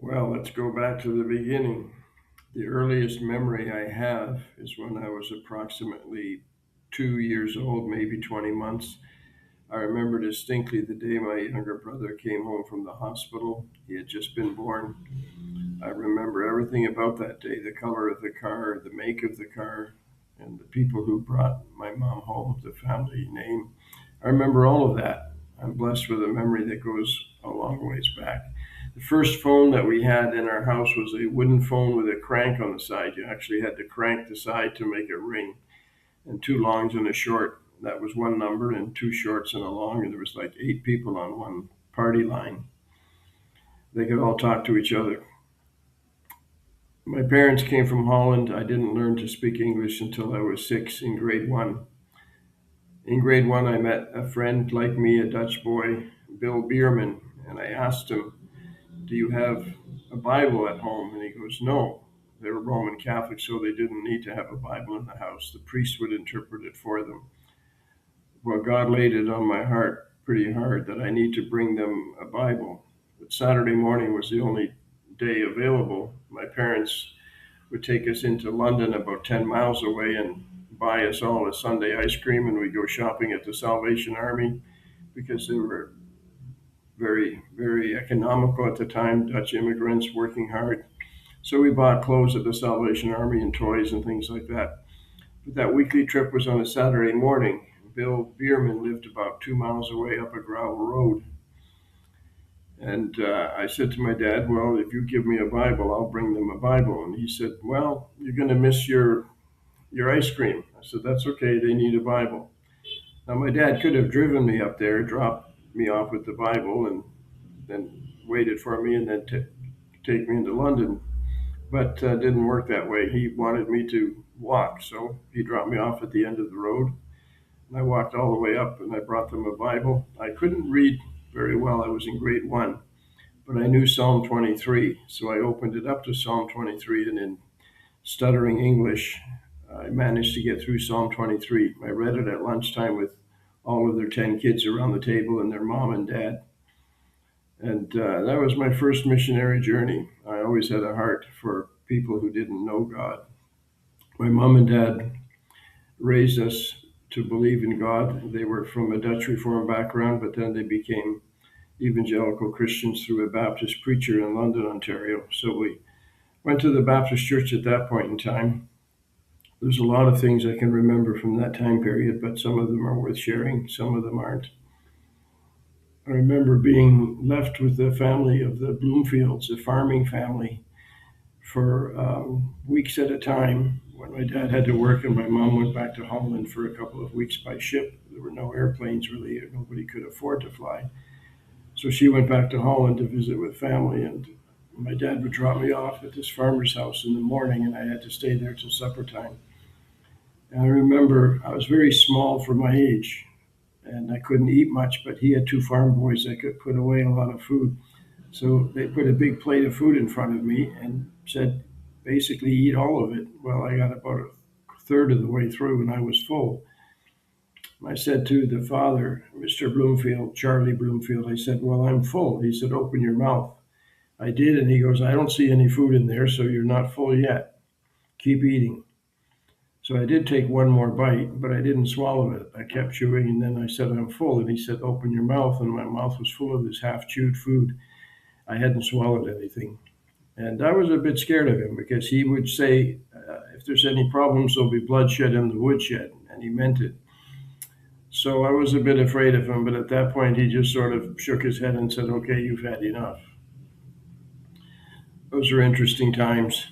Well, let's go back to the beginning. The earliest memory I have is when I was approximately 2 years old, maybe 20 months. I remember distinctly the day my younger brother came home from the hospital. He had just been born. I remember everything about that day, the color of the car, the make of the car, and the people who brought my mom home, the family name. I remember all of that. I'm blessed with a memory that goes a long ways back. The first phone that we had in our house was a wooden phone with a crank on the side. You actually had to crank the side to make it ring, and two longs and a short. That was one number, and two shorts and a long, and there was like 8 people on one party line. They could all talk to each other. My parents came from Holland. I didn't learn to speak English until I was 6 in grade one. In grade one, I met a friend like me, a Dutch boy, Bill Biermann, and I asked him, "Do you have a Bible at home?" And he goes, "No." They were Roman Catholic, so they didn't need to have a Bible in the house. The priest would interpret it for them. Well, God laid it on my heart pretty hard that I need to bring them a Bible. But Saturday morning was the only day available. My parents would take us into London about 10 miles away and buy us all a Sunday ice cream, and we'd go shopping at the Salvation Army because they were very, very economical at the time, Dutch immigrants working hard. So we bought clothes at the Salvation Army and toys and things like that. But that weekly trip was on a Saturday morning. Bill Biermann lived about 2 miles away up a gravel road. And I said to my dad, "Well, if you give me a Bible, I'll bring them a Bible." And he said, "Well, you're going to miss your ice cream." I said, "That's okay. They need a Bible." Now, my dad could have driven me up there, dropped me off with the Bible, and then waited for me and then take me into London. But didn't work that way. He wanted me to walk. So he dropped me off at the end of the road. And I walked all the way up and I brought them a Bible. I couldn't read very well. I was in grade one, but I knew Psalm 23. So I opened it up to Psalm 23, and in stuttering English, I managed to get through Psalm 23. I read it at lunchtime with all of their 10 kids around the table and their mom and dad. And that was my first missionary journey. I always had a heart for people who didn't know God. My mom and dad raised us to believe in God. They were from a Dutch Reformed background, but then they became evangelical Christians through a Baptist preacher in London, Ontario. So we went to the Baptist church at that point in time. There's a lot of things I can remember from that time period, but some of them are worth sharing, some of them aren't. I remember being left with the family of the Bloomfields, a farming family, for weeks at a time when my dad had to work and my mom went back to Holland for a couple of weeks by ship. There were no airplanes really, nobody could afford to fly. So she went back to Holland to visit with family, and my dad would drop me off at this farmer's house in the morning, and I had to stay there till supper time. And I remember I was very small for my age, and I couldn't eat much, but he had two farm boys that could put away a lot of food. So they put a big plate of food in front of me and said, basically, eat all of it. Well, I got about a third of the way through and I was full. I said to the father, Mr. Bloomfield, Charlie Bloomfield, I said, "Well, I'm full." He said, "Open your mouth." I did, and he goes, "I don't see any food in there, so you're not full yet. Keep eating." So I did take one more bite, but I didn't swallow it. I kept chewing, and then I said, "I'm full." And he said, "Open your mouth." And my mouth was full of this half-chewed food. I hadn't swallowed anything. And I was a bit scared of him because he would say, if there's any problems, there'll be bloodshed in the woodshed. And he meant it. So I was a bit afraid of him. But at that point, he just sort of shook his head and said, "Okay, you've had enough." Those are interesting times.